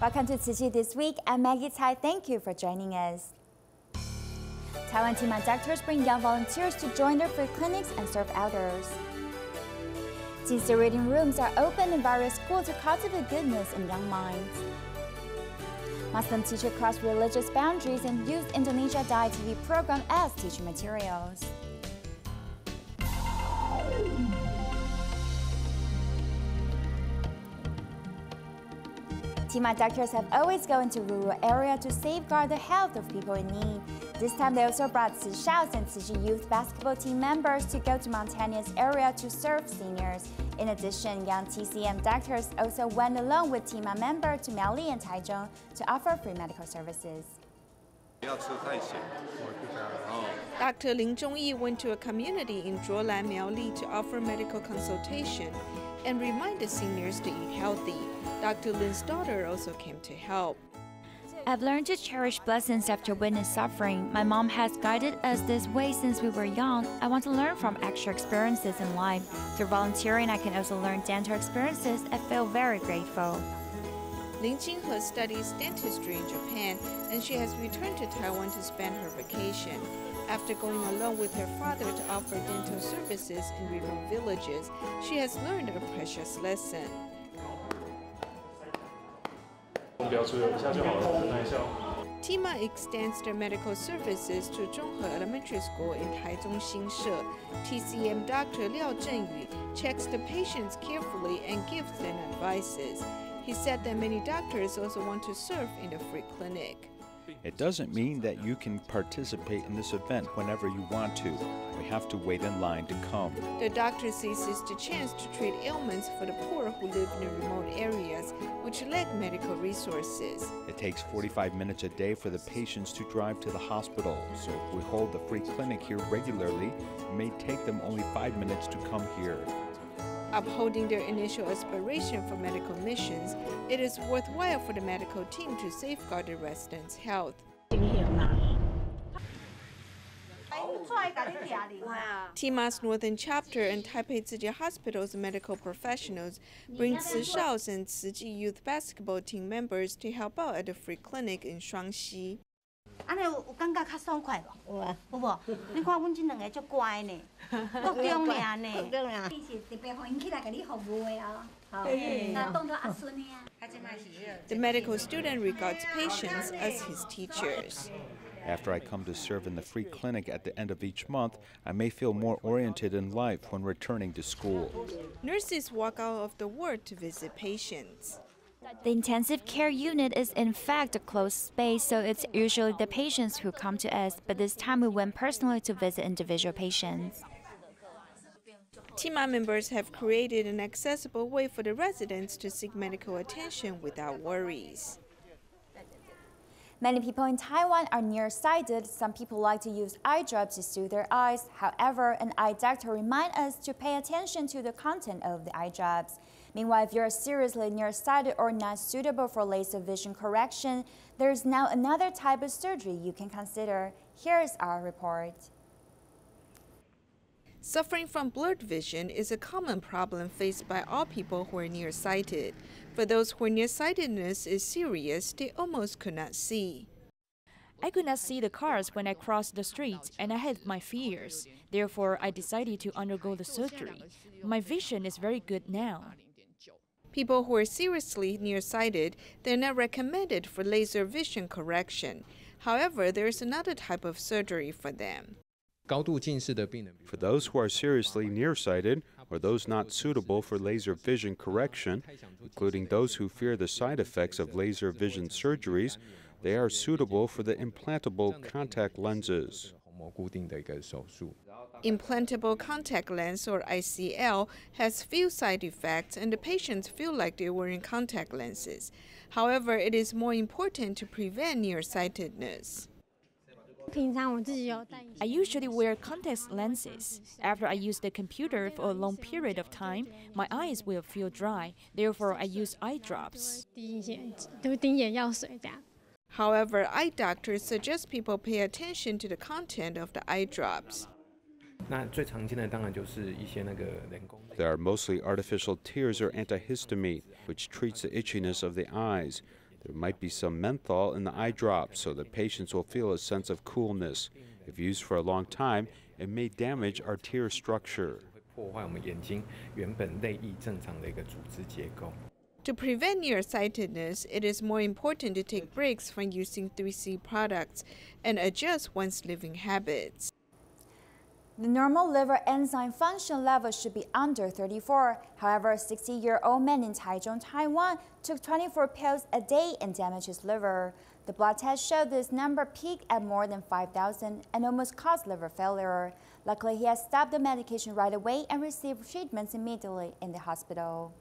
Welcome to Tzu Chi This Week. I'm Maggie Tsai. Thank you for joining us. Taiwan TIMA doctors bring young volunteers to join their free clinics and serve elders. Jing Si Reading Rooms are open in various schools to cultivate goodness in young minds. Muslim teachers cross religious boundaries and use Indonesia Da Ai TV program as teaching materials. TIMA doctors have always gone to rural area to safeguard the health of people in need. This time they also brought Tzu and Tzu Chi youth basketball team members to go to mountainous area to serve seniors. In addition, young TCM doctors also went along with TIMA member to Miaoli and Taichung to offer free medical services. Dr. Lin Zhongyi went to a community in Zhuolan, Miaoli to offer medical consultation and remind the seniors to eat healthy. Dr. Lin's daughter also came to help. I've learned to cherish blessings after witness suffering. My mom has guided us this way since we were young. I want to learn from actual experiences in life. Through volunteering, I can also learn dental experiences. I feel very grateful. Lin Jinghe studies dentistry in Japan, and she has returned to Taiwan to spend her vacation. After going along with her father to offer dental services in remote villages, she has learned a precious lesson. TIMA extends their medical services to Zhonghe Elementary School in Taichung Xinshi. TCM Dr. Liao Zhenyu checks the patients carefully and gives them advices. He said that many doctors also want to serve in the free clinic. It doesn't mean that you can participate in this event whenever you want to. We have to wait in line to come. The doctor sees this the chance to treat ailments for the poor who live in remote areas, which lack medical resources. It takes 45 minutes a day for the patients to drive to the hospital. So if we hold the free clinic here regularly, it may take them only 5 minutes to come here. Upholding their initial aspiration for medical missions, it is worthwhile for the medical team to safeguard the residents' health. TIMA's Northern Chapter and Taipei Tzu Chi Hospital's medical professionals bring Tzu and Tzu Chi youth basketball team members to help out at the free clinic in Shuangxi. The medical student regards patients as his teachers. After I come to serve in the free clinic at the end of each month, I may feel more oriented in life when returning to school. Nurses walk out of the ward to visit patients. The intensive care unit is in fact a closed space, so it's usually the patients who come to us, but this time we went personally to visit individual patients. TIMA members have created an accessible way for the residents to seek medical attention without worries. Many people in Taiwan are nearsighted. Some people like to use eye drops to soothe their eyes. However, an eye doctor reminds us to pay attention to the content of the eye drops. Meanwhile, if you're seriously nearsighted or not suitable for laser vision correction, there is now another type of surgery you can consider. Here is our report. Suffering from blurred vision is a common problem faced by all people who are nearsighted. For those who nearsightedness is serious, they almost could not see. I could not see the cars when I crossed the streets, and I had my fears. Therefore, I decided to undergo the surgery. My vision is very good now. People who are seriously nearsighted, they're not recommended for laser vision correction. However, there is another type of surgery for them. For those who are seriously nearsighted, or those not suitable for laser vision correction, including those who fear the side effects of laser vision surgeries, they are suitable for the implantable contact lenses. Implantable contact lens, or ICL, has few side effects and the patients feel like they're wearing contact lenses. However, it is more important to prevent nearsightedness. I usually wear contact lenses. After I use the computer for a long period of time, my eyes will feel dry. Therefore, I use eye drops. However, eye doctors suggest people pay attention to the content of the eye drops. There are mostly artificial tears or antihistamine, which treats the itchiness of the eyes. There might be some menthol in the eye drops so that patients will feel a sense of coolness. If used for a long time, it may damage our tear structure. To prevent nearsightedness, it is more important to take breaks from using 3C products and adjust one's living habits. The normal liver enzyme function level should be under 34. However, a 60-year-old man in Taichung, Taiwan, took 24 pills a day and damaged his liver. The blood test showed this number peaked at more than 5,000 and almost caused liver failure. Luckily, he has stopped the medication right away and received treatments immediately in the hospital.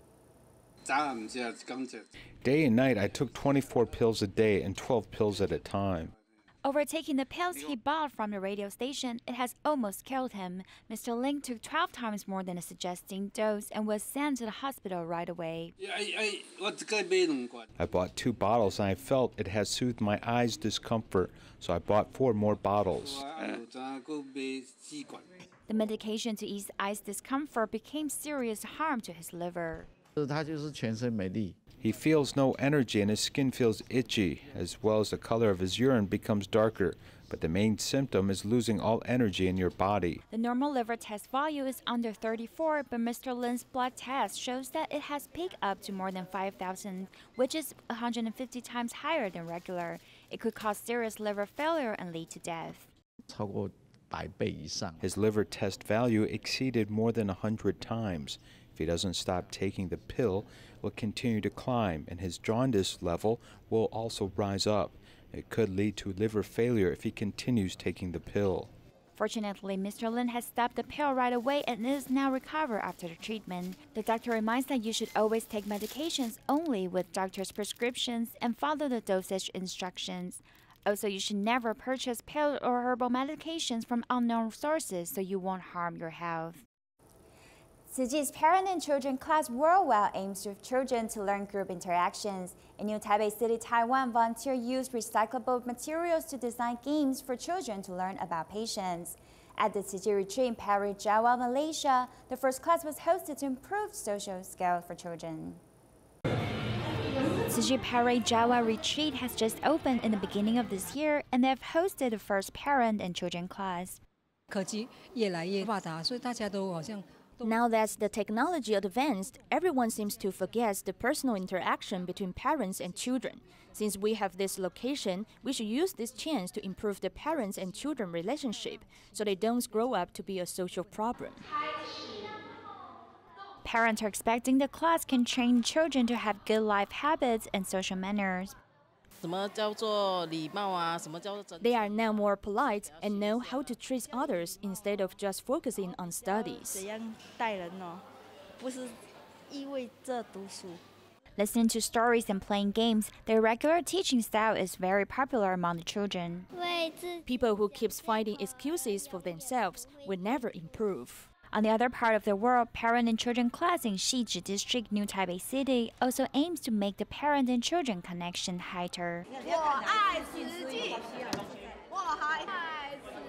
Day and night, I took 24 pills a day and 12 pills at a time. Overtaking the pills he bought from the radio station, it has almost killed him. Mr. Ling took 12 times more than a suggested dose and was sent to the hospital right away. I bought 2 bottles and I felt it has soothed my eyes' discomfort, so I bought 4 more bottles. The medication to ease eyes discomfort became serious harm to his liver. He feels no energy and his skin feels itchy, as well as the color of his urine becomes darker. But the main symptom is losing all energy in your body. The normal liver test value is under 34, but Mr. Lin's blood test shows that it has peaked up to more than 5,000, which is 150 times higher than regular. It could cause serious liver failure and lead to death. His liver test value exceeded more than 100 times. If he doesn't stop taking the pill, it will continue to climb, and his jaundice level will also rise up. It could lead to liver failure if he continues taking the pill. Fortunately, Mr. Lin has stopped the pill right away and is now recovered after the treatment. The doctor reminds that you should always take medications only with doctor's prescriptions and follow the dosage instructions. Also, you should never purchase pill or herbal medications from unknown sources so you won't harm your health. Tzu Chi's Parent and Children class worldwide aims for children to learn group interactions. In New Taipei City, Taiwan, volunteers use recyclable materials to design games for children to learn about patience. At the Tzu Chi retreat in Paris, Java, Malaysia, the first class was hosted to improve social skills for children. Tzu Chi Paris Java retreat has just opened in the beginning of this year, and they have hosted the first parent and children class. Now that the technology advanced, everyone seems to forget the personal interaction between parents and children. Since we have this location, we should use this chance to improve the parents and children relationship so they don't grow up to be a social problem. Parents are expecting the class can train children to have good life habits and social manners. They are now more polite and know how to treat others instead of just focusing on studies. Listening to stories and playing games, their regular teaching style is very popular among the children. People who keep finding excuses for themselves will never improve. On the other part of the world, parent and children class in Xizhi District, New Taipei City, also aims to make the parent and children connection tighter.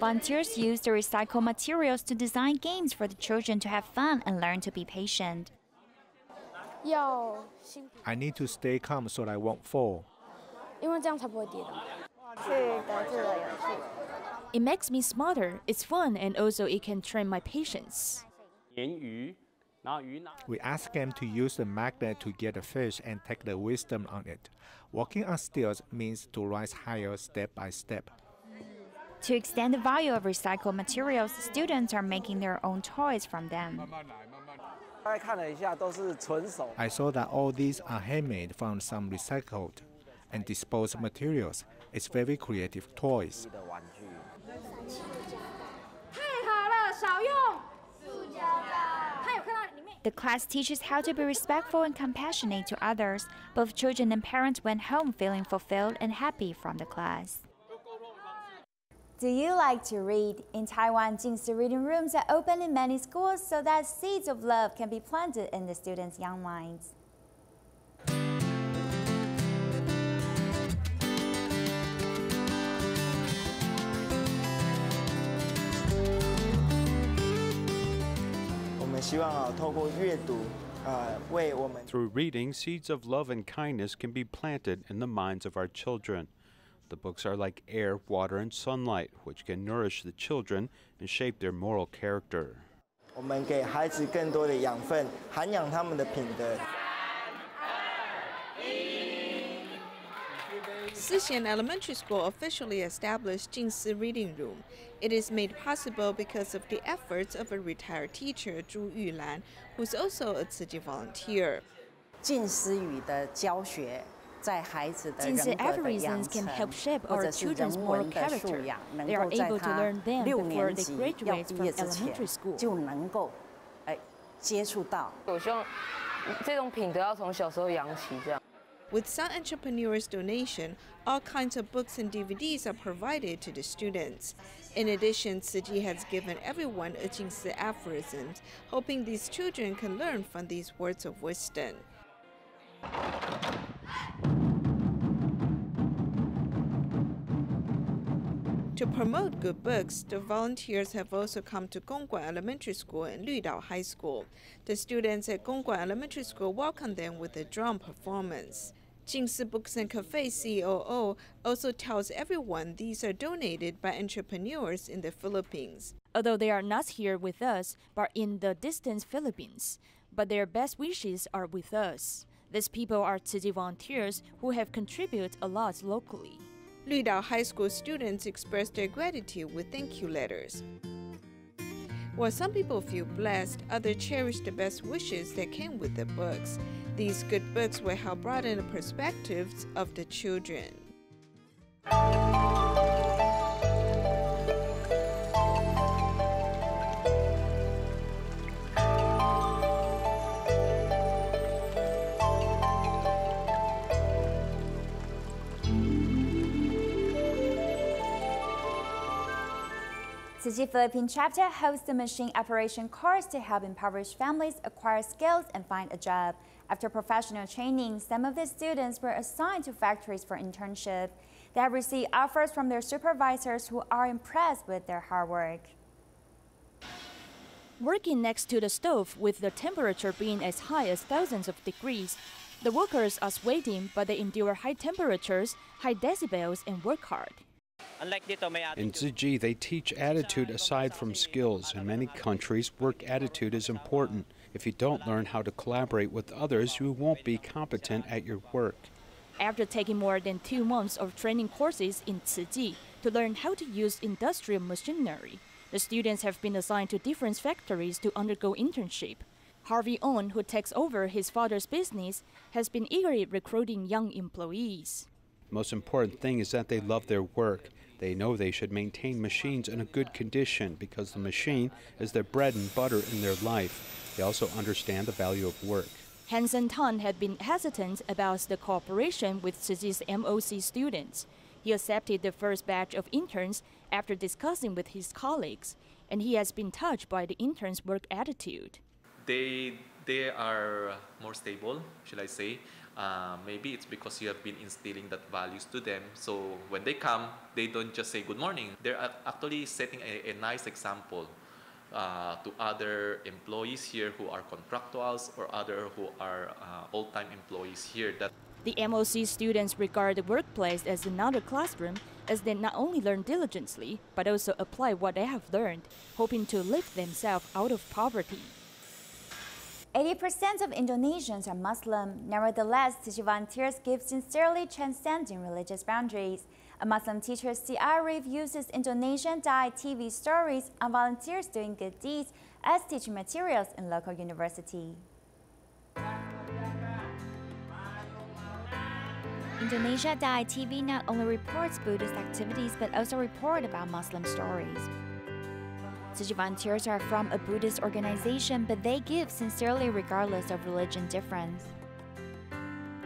Volunteers use the recycled materials to design games for the children to have fun and learn to be patient. I need to stay calm so I won't fall. It makes me smarter, it's fun, and also it can train my patience. We ask them to use the magnet to get a fish and take the wisdom on it. Walking on stilts means to rise higher step by step. To extend the value of recycled materials, students are making their own toys from them. I saw that all these are handmade from some recycled and disposed materials. It's very creative toys. The class teaches how to be respectful and compassionate to others. Both children and parents went home feeling fulfilled and happy from the class. Do you like to read? In Taiwan, Jing Si Reading Rooms are open in many schools so that seeds of love can be planted in the students' young minds. Through reading, seeds of love and kindness can be planted in the minds of our children. The books are like air, water, and sunlight, which can nourish the children and shape their moral character. 我们给孩子更多的养分，涵养他们的品德。 Sixian Elementary School officially established Jing Si Reading Room. It is made possible because of the efforts of a retired teacher, Zhu Yulan, who's also a Tzu Chi volunteer. 近思语的教学，在孩子的 Jing Si 人格的养 algorithms 成 can help shape 或 our 者是 children's 人 moral 文的素 character. 养，能 They are 够在 able to 他 learn them 6 before 年 they 级要 graduate 毕 from 业之 elementary 前 school. 就能够接触到。我希望这种品德要从小时候养起，这样。 With some entrepreneurs' donation, all kinds of books and DVDs are provided to the students. In addition, Tzu Chi has given everyone a Jing Si aphorism, hoping these children can learn from these words of wisdom. To promote good books, the volunteers have also come to Gongguan Elementary School and Ludao High School. The students at Gongguan Elementary School welcomed them with a drum performance. Jing Si Books and Cafe COO also tells everyone these are donated by entrepreneurs in the Philippines. Although they are not here with us, but in the distant Philippines, but their best wishes are with us. These people are Tzu Chi volunteers who have contributed a lot locally. Ludao High School students expressed their gratitude with thank you letters. While some people feel blessed, others cherish the best wishes that came with the books. These good books will help broaden the perspectives of the children. Tzu Chi Philippine chapter hosts a machine operation course to help impoverished families acquire skills and find a job. After professional training, some of the students were assigned to factories for internship. They have received offers from their supervisors who are impressed with their hard work. Working next to the stove with the temperature being as high as thousands of degrees, the workers are sweating, but they endure high temperatures, high decibels, and work hard. In Tzu Chi, they teach attitude aside from skills. In many countries, work attitude is important. If you don't learn how to collaborate with others, you won't be competent at your work. After taking more than 2 months of training courses in Tzu Chi to learn how to use industrial machinery, the students have been assigned to different factories to undergo internship. Harvey Owen, who takes over his father's business, has been eagerly recruiting young employees. The most important thing is that they love their work. They know they should maintain machines in a good condition because the machine is their bread and butter in their life. They also understand the value of work. Hansen Tan had been hesitant about the cooperation with Tzu Chi's MOC students. He accepted the first batch of interns after discussing with his colleagues, and he has been touched by the interns' work attitude. They are more stable, should I say. Maybe it's because you have been instilling that values to them. So when they come, they don't just say good morning. They're actually setting a nice example to other employees here who are contractuals or other who are old-time employees here. That the MOC students regard the workplace as another classroom, as they not only learn diligently, but also apply what they have learned, hoping to lift themselves out of poverty. 80% of Indonesians are Muslim. Nevertheless, Tzu Chi volunteers give sincerely transcending religious boundaries. A Muslim teacher, Si Arif, uses Indonesia Da Ai TV stories on volunteers doing good deeds as teaching materials in local university. Indonesia Da Ai TV not only reports Buddhist activities but also report about Muslim stories. Tzu Chi volunteers are from a Buddhist organization, but they give sincerely regardless of religion difference.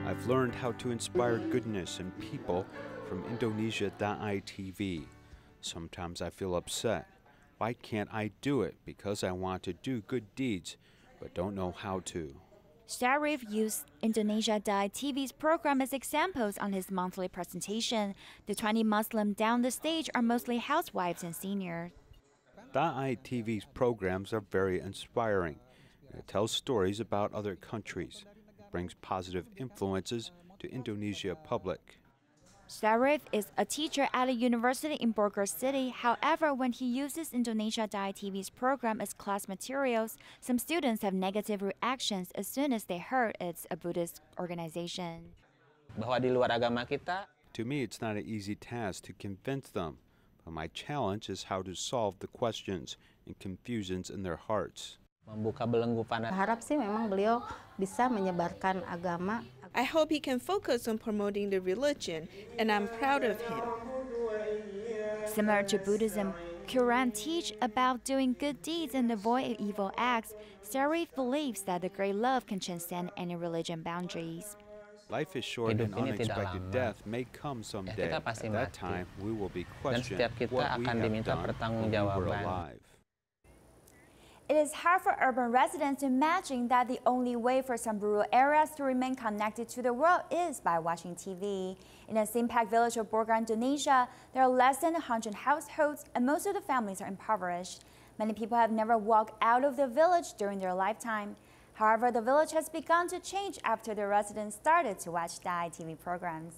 I've learned how to inspire goodness in people from Indonesia Da Ai TV. Sometimes I feel upset. Why can't I do it? Because I want to do good deeds, but don't know how to. Sharif used Indonesia Da Ai TV's program as examples on his monthly presentation. The 20 Muslims down the stage are mostly housewives and seniors. Da Ai TV's programs are very inspiring. It tells stories about other countries. It brings positive influences to Indonesia public. Syarif is a teacher at a university in Bogor City. However, when he uses Indonesia Da Ai TV's program as class materials, some students have negative reactions as soon as they heard it's a Buddhist organization. To me, it's not an easy task to convince them, but my challenge is how to solve the questions and confusions in their hearts. I hope he can focus on promoting the religion, and I'm proud of him. Similar to Buddhism, Quran teach about doing good deeds and avoid evil acts. Syarif believes that the great love can transcend any religion boundaries. Life is short and unexpected death may come someday. At that time, we will be questioned what we have done when we were alive. It is hard for urban residents to imagine that the only way for some rural areas to remain connected to the world is by watching TV. In a Simpak village of Bogor, Indonesia, there are less than 100 households and most of the families are impoverished. Many people have never walked out of the village during their lifetime. However, the village has begun to change after the residents started to watch Da Ai TV programs.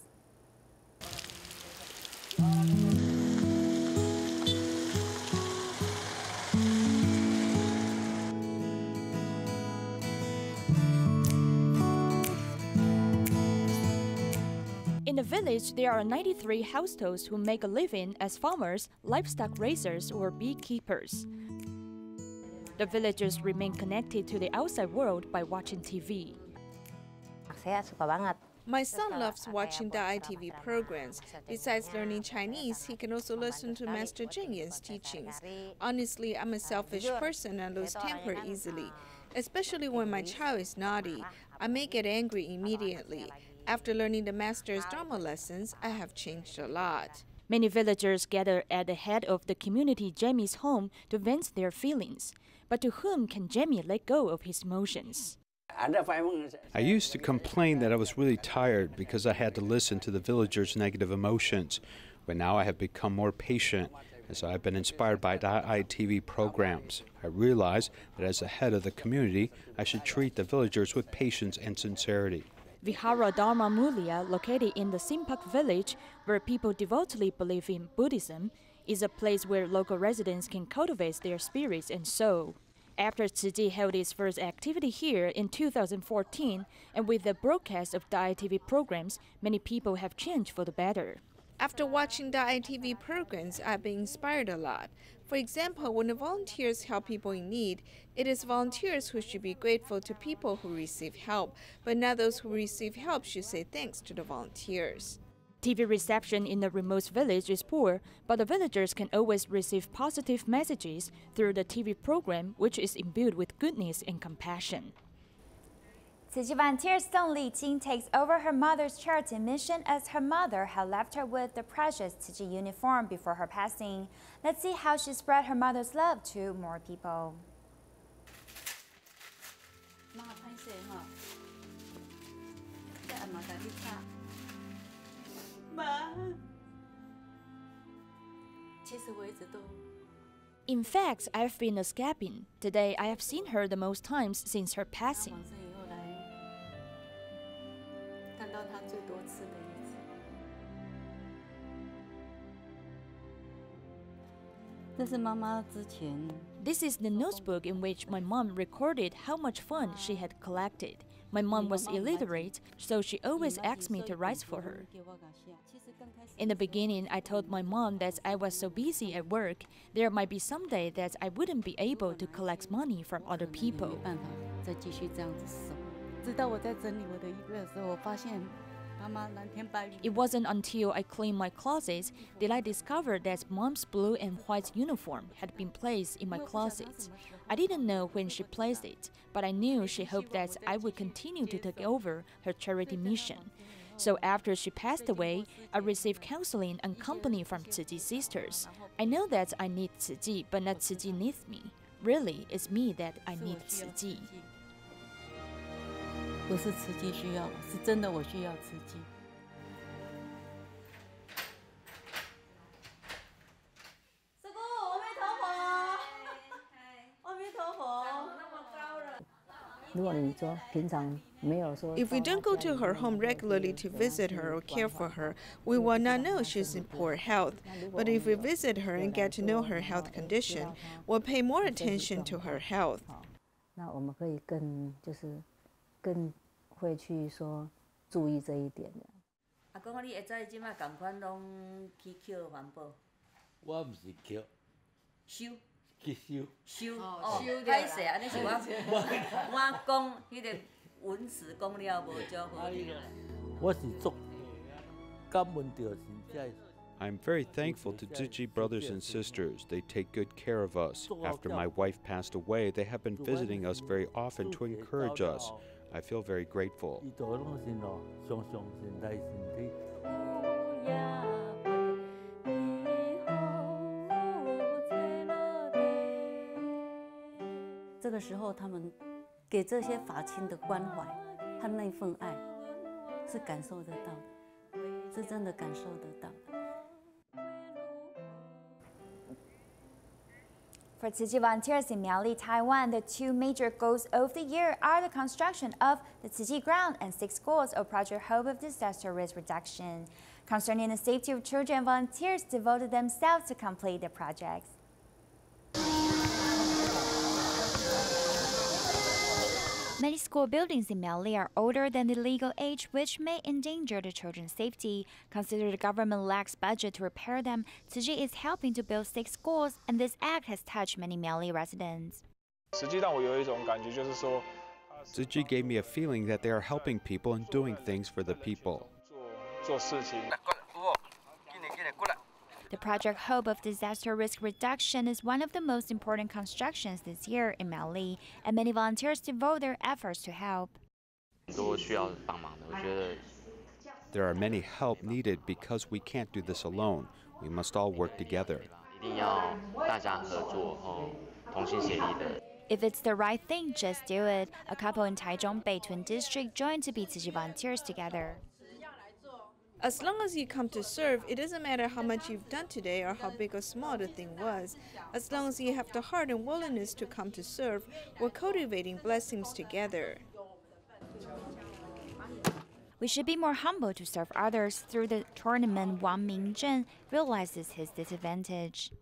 In the village, there are 93 households who make a living as farmers, livestock raisers, or beekeepers. The villagers remain connected to the outside world by watching TV. My son loves watching Da Ai TV programs. Besides learning Chinese, he can also listen to Master Jing Yan's teachings. Honestly, I'm a selfish person and lose temper easily. Especially when my child is naughty, I may get angry immediately. After learning the master's drama lessons, I have changed a lot. Many villagers gather at the head of the community Jamie's home to vent their feelings. But to whom can Jamie let go of his emotions? I used to complain that I was really tired because I had to listen to the villagers' negative emotions, but now I have become more patient as I have been inspired by Da Ai TV programs. I realize that as the head of the community, I should treat the villagers with patience and sincerity. Vihara Dharma Mulya, located in the Simpak village, where people devoutly believe in Buddhism, is a place where local residents can cultivate their spirits and soul. After Tzu Chi held its first activity here in 2014, and with the broadcast of Da Ai TV programs, many people have changed for the better. After watching Da Ai TV programs, I've been inspired a lot. For example, when the volunteers help people in need, it is volunteers who should be grateful to people who receive help, but not those who receive help should say thanks to the volunteers. TV reception in the remote village is poor, but the villagers can always receive positive messages through the TV program, which is imbued with goodness and compassion. Tzu Chi volunteer Song Li-Ting takes over her mother's charity mission as her mother had left her with the precious Tzu Chi uniform before her passing. Let's see how she spread her mother's love to more people. In fact, I've been escaping. Today, I have seen her the most times since her passing. This is the notebook in which my mom recorded how much fun she had collected. My mom was illiterate, so she always asked me to write for her. In the beginning, I told my mom that I was so busy at work, there might be some day that I wouldn't be able to collect money from other people. It wasn't until I cleaned my closet that I discovered that Mom's blue and white uniform had been placed in my closet. I didn't know when she placed it, but I knew she hoped that I would continue to take over her charity mission. So after she passed away, I received counseling and company from Tzu Chi sisters. I know that I need Tzu Chi, but not Tzu Chi needs me. Really, it's me that I need Tzu Chi. 不是慈济需要我，是真的我需要慈济。师父，阿弥陀佛，阿弥陀佛。长那么高了。If we don't go to her home regularly to visit her or care for her, we will not know she's in poor health. But if we visit her and get to know her health condition, we'll pay more attention to her health. I'm very thankful to Tzu Chi brothers and sisters. They take good care of us. After my wife passed away, they have been visiting us very often to encourage us. I feel very grateful. For Tzu Chi volunteers in Miaoli, Taiwan, the two major goals of the year are the construction of the Tzu Chi ground and 6 schools of Project Hope of Disaster Risk Reduction. Concerning the safety of children, volunteers devoted themselves to complete the projects. Many school buildings in Miaoli are older than the legal age, which may endanger the children's safety. Considering the government lacks budget to repair them, Tzu Chi is helping to build 6 schools, and this act has touched many Miaoli residents. Tzu Chi gave me a feeling that they are helping people and doing things for the people. The Project Hope of Disaster Risk Reduction is one of the most important constructions this year in Miaoli, and many volunteers devote their efforts to help. There are many help needed because we can't do this alone. We must all work together. If it's the right thing, just do it. A couple in Taichung Beitun district joined to be Tzu Chi volunteers together. As long as you come to serve, it doesn't matter how much you've done today or how big or small the thing was. As long as you have the heart and willingness to come to serve, we're cultivating blessings together. We should be more humble to serve others. Through the tournament, Wang Mingzhen realizes his disadvantage.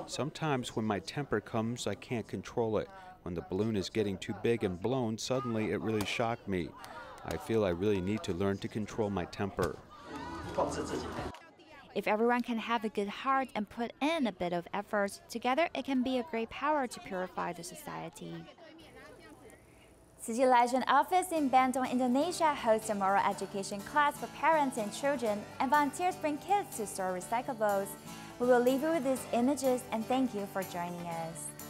Sometimes when my temper comes, I can't control it. When the balloon is getting too big and blown, suddenly it really shocked me. I feel I really need to learn to control my temper. If everyone can have a good heart and put in a bit of effort, together it can be a great power to purify the society. Tzu Chi Legend Office in Bandung, Indonesia hosts a moral education class for parents and children, and volunteers bring kids to store recyclables. We will leave you with these images and thank you for joining us.